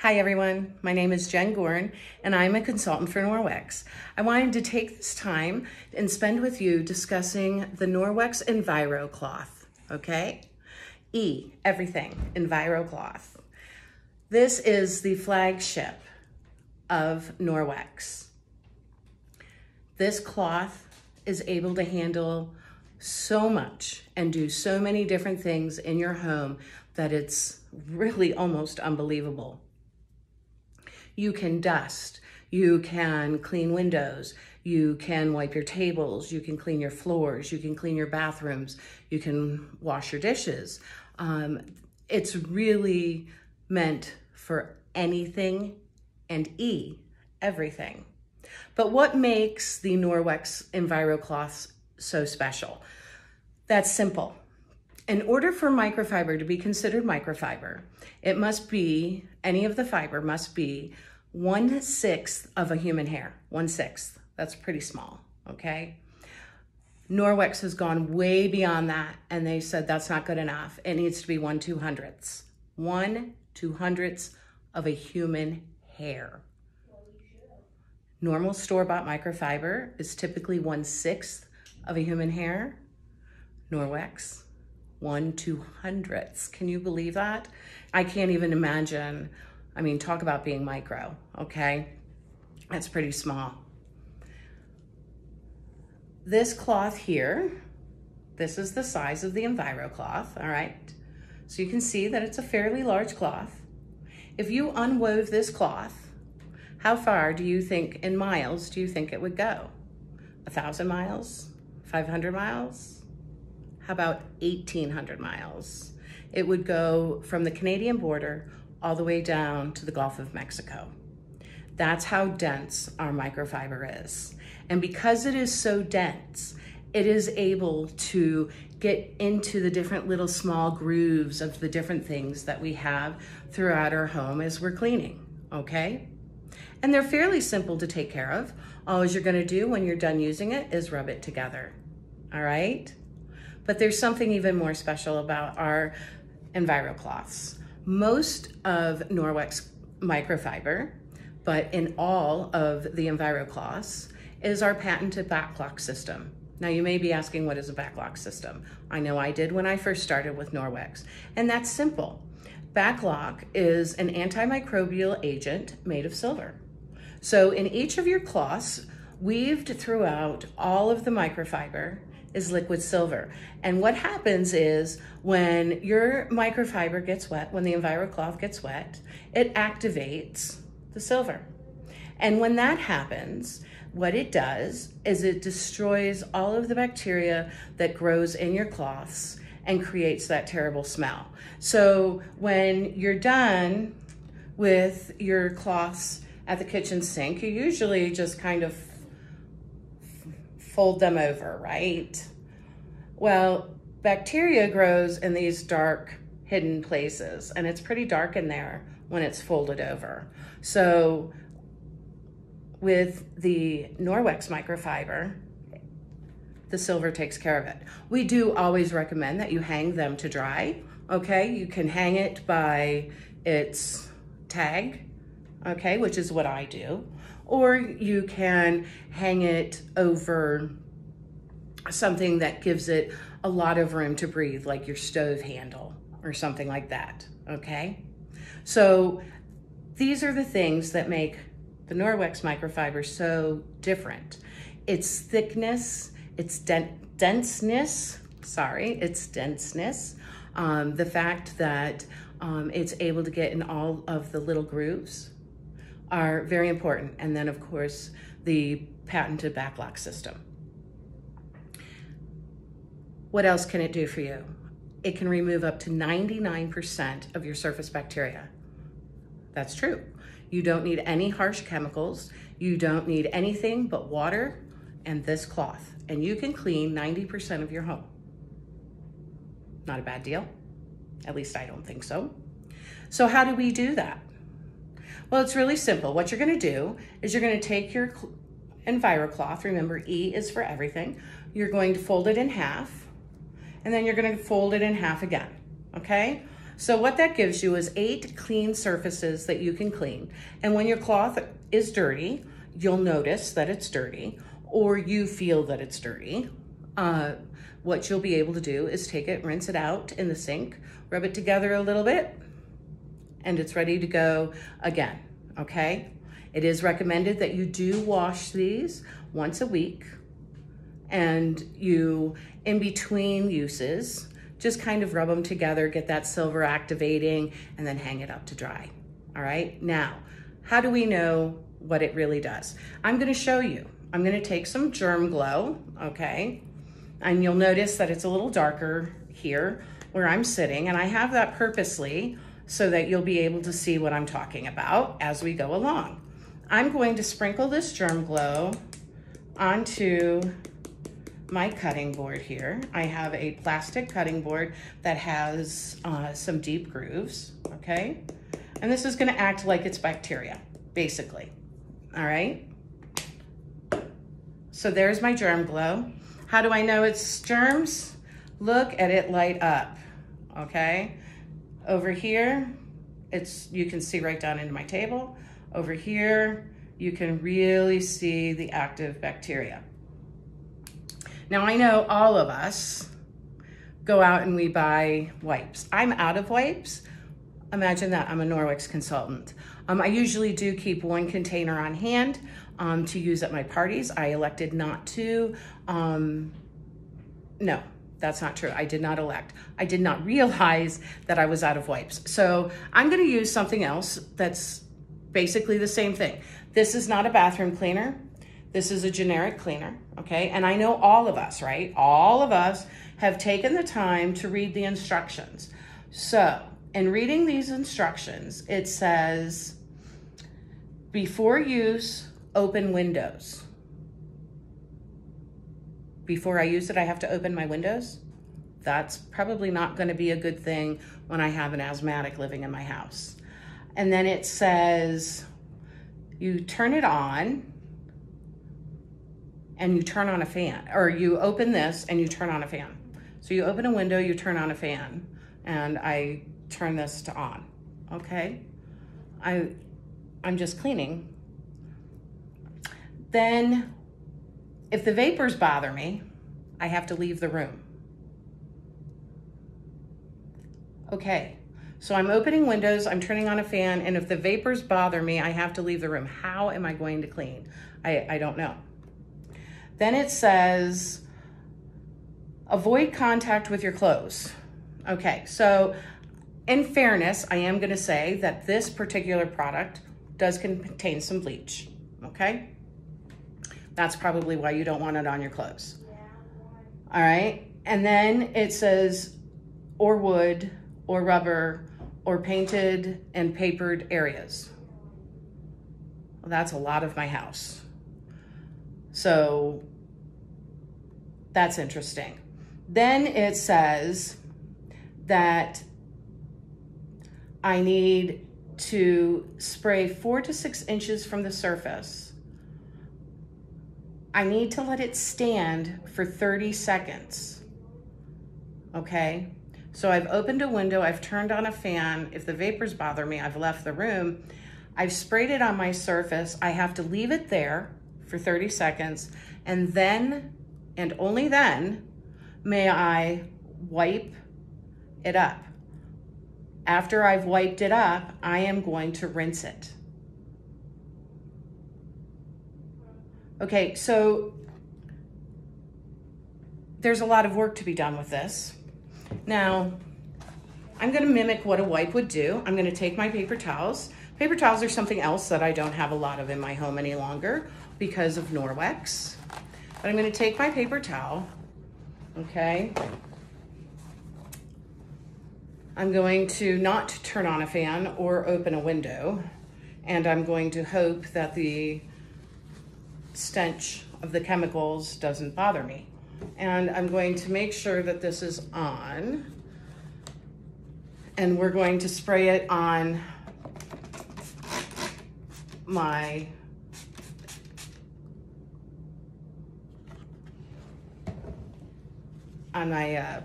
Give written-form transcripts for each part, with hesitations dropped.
Hi everyone, my name is Jen Gorin and I'm a consultant for Norwex. I wanted to take this time and spend with you discussing the Norwex Envirocloth, okay? Everything, Envirocloth. This is the flagship of Norwex. This cloth is able to handle so much and do so many different things in your home that it's really almost unbelievable. You can dust, you can clean windows, you can wipe your tables, you can clean your floors, you can clean your bathrooms, you can wash your dishes. It's really meant for anything and everything. But what makes the Norwex Envirocloth so special? That's simple. In order for microfiber to be considered microfiber, it must be, any of the fiber must be 1/6 of a human hair, 1/6. That's pretty small, okay? Norwex has gone way beyond that and they said that's not good enough. It needs to be 1/200. 1/200 of a human hair. Normal store-bought microfiber is typically 1/6 of a human hair. Norwex, 1/200. Can you believe that? I can't even imagine. I mean, talk about being micro, okay? That's pretty small. This cloth here, this is the size of the Envirocloth, all right? So you can see that it's a fairly large cloth. If you unwove this cloth, how far do you think, in miles, do you think it would go? 1,000 miles? 500 miles? How about 1,800 miles? It would go from the Canadian border all the way down to the Gulf of Mexico. That's how dense our microfiber is. And because it is so dense, it is able to get into the different little small grooves of the different things that we have throughout our home as we're cleaning, okay? And they're fairly simple to take care of. All you're gonna do when you're done using it is rub it together, all right? But there's something even more special about our Envirocloths. Most of Norwex microfiber, but in all of the Envirocloths, is our patented backlock system. Now you may be asking, what is a backlock system? I know I did when I first started with Norwex, and that's simple. Backlock is an antimicrobial agent made of silver. So in each of your cloths, weaved throughout all of the microfiber is liquid silver. And what happens is when your microfiber gets wet, when the Envirocloth gets wet, it activates the silver. And when that happens, what it does is it destroys all of the bacteria that grows in your cloths and creates that terrible smell. So when you're done with your cloths at the kitchen sink, you usually just kind of fold them over, right? Well, bacteria grows in these dark, hidden places, and it's pretty dark in there when it's folded over. So with the Norwex microfiber, the silver takes care of it. We do always recommend that you hang them to dry, okay? You can hang it by its tag, okay, which is what I do. Or you can hang it over something that gives it a lot of room to breathe, like your stove handle or something like that, okay? So these are the things that make the Norwex microfiber so different. Its thickness, its denseness, the fact that it's able to get in all of the little grooves are very important. And then of course, the patented backlock system. What else can it do for you? It can remove up to 99% of your surface bacteria. That's true. You don't need any harsh chemicals. You don't need anything but water and this cloth. And you can clean 90% of your home. Not a bad deal. At least I don't think so. So how do we do that? Well, it's really simple. What you're gonna do is you're gonna take your Envirocloth, remember E is for everything. You're going to fold it in half, and then you're gonna fold it in half again, okay? So what that gives you is 8 clean surfaces that you can clean. And when your cloth is dirty, you'll notice that it's dirty, or you feel that it's dirty. What you'll be able to do is take it, rinse it out in the sink, rub it together a little bit, and it's ready to go again, okay? It is recommended that you do wash these once a week, and you, in between uses, just kind of rub them together, get that silver activating, and then hang it up to dry, all right? Now, how do we know what it really does? I'm gonna show you. I'm gonna take some Germ Glow, okay? And you'll notice that it's a little darker here where I'm sitting, and I have that purposely so that you'll be able to see what I'm talking about as we go along. I'm going to sprinkle this Germ Glow onto my cutting board here. I have a plastic cutting board that has some deep grooves, okay? And this is gonna act like it's bacteria, basically, all right? So there's my Germ Glow. How do I know it's germs? Look at it light up, okay? Over here, you can see right down into my table. Over here, you can really see the active bacteria. Now I know all of us go out and we buy wipes. I'm out of wipes. Imagine that, I'm a Norwex consultant. I usually do keep 1 container on hand to use at my parties. I elected not to. No, that's not true. I did not elect. I did not realize that I was out of wipes. So I'm gonna use something else that's basically the same thing. This is not a bathroom cleaner. This is a generic cleaner, okay? And I know all of us, right? All of us have taken the time to read the instructions. So in reading these instructions, it says, before use, open windows. Before I use it, I have to open my windows? That's probably not gonna be a good thing when I have an asthmatic living in my house. And then it says, you turn it on and you turn on a fan, or you open this and you turn on a fan. So you open a window, you turn on a fan, and I turn this to on, okay? I'm just cleaning. Then, if the vapors bother me, I have to leave the room. Okay, so I'm opening windows, I'm turning on a fan, and if the vapors bother me, I have to leave the room. How am I going to clean? I don't know. Then it says, avoid contact with your clothes. Okay, so in fairness, I am gonna say that this particular product does contain some bleach, okay? That's probably why you don't want it on your clothes. All right, and then it says, or wood, or rubber, or painted and papered areas. Well, that's a lot of my house. So that's interesting. Then it says that I need to spray 4 to 6 inches from the surface. I need to let it stand for 30 seconds, okay? So I've opened a window, I've turned on a fan. If the vapors bother me, I've left the room. I've sprayed it on my surface. I have to leave it there for 30 seconds, and then, and only then, may I wipe it up. After I've wiped it up, I am going to rinse it. Okay, so there's a lot of work to be done with this. Now, I'm gonna mimic what a wipe would do. I'm gonna take my paper towels. Paper towels are something else that I don't have a lot of in my home any longer because of Norwex. But I'm gonna take my paper towel, okay? I'm going to not turn on a fan or open a window, and I'm going to hope that the stench of the chemicals doesn't bother me. And I'm going to make sure that this is on, and we're going to spray it on my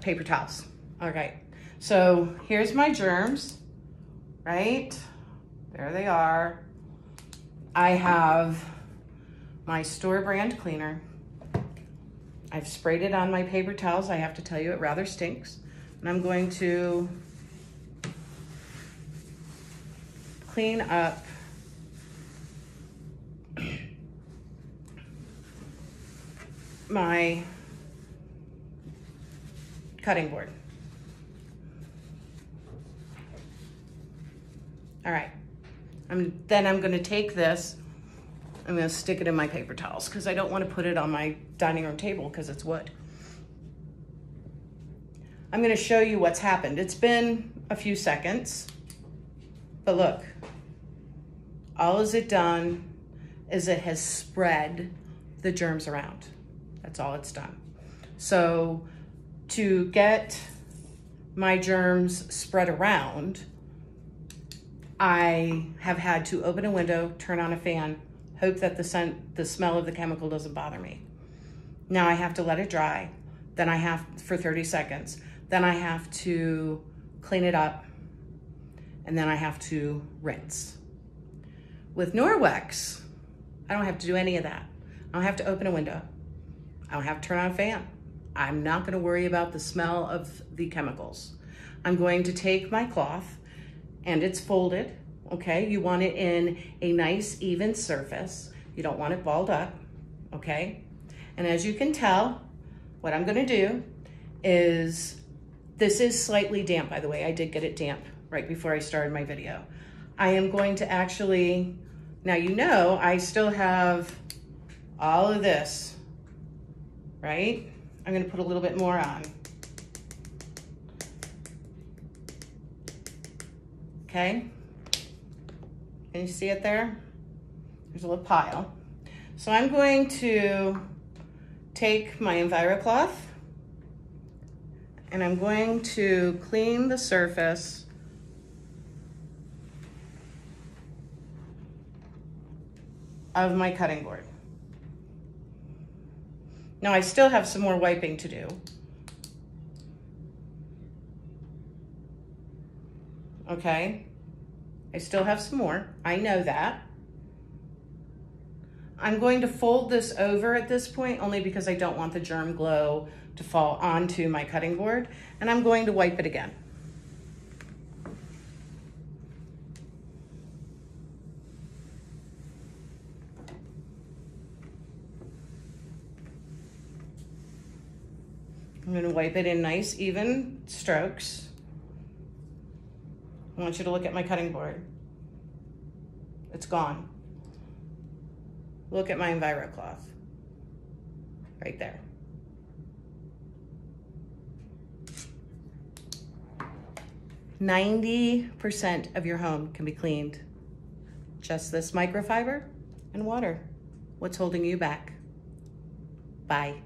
paper towels. All right, So here's my germs, right? There they are. I have my store brand cleaner. I've sprayed it on my paper towels. I have to tell you, it rather stinks. And I'm going to clean up my cutting board. All right, then I'm gonna take this, I'm gonna stick it in my paper towels because I don't want to put it on my dining room table because it's wood. I'm gonna show you what's happened. It's been a few seconds, but look, all is it done is it has spread the germs around. That's all it's done. So to get my germs spread around, I have had to open a window, turn on a fan, hope that the smell of the chemical doesn't bother me. Now I have to let it dry. Then I have, for 30 seconds. Then I have to clean it up. And then I have to rinse. With Norwex, I don't have to do any of that. I don't have to open a window. I don't have to turn on a fan. I'm not gonna worry about the smell of the chemicals. I'm going to take my cloth, and it's folded, okay? You want it in a nice even surface. You don't want it balled up, okay? And as you can tell, what I'm gonna do is, this is slightly damp, by the way. I did get it damp right before I started my video. I am going to actually, now you know I still have all of this, right? I'm gonna put a little bit more on. Okay, can you see it there? There's a little pile. So I'm going to take my Envirocloth and I'm going to clean the surface of my cutting board. Now I still have some more wiping to do. Okay, I still have some more, I know that. I'm going to fold this over at this point only because I don't want the germ glow to fall onto my cutting board, and I'm going to wipe it again. I'm going to wipe it in nice even strokes. I want you to look at my cutting board. It's gone. Look at my Envirocloth. Right there. %90 of your home can be cleaned. Just this microfiber and water. What's holding you back? Bye.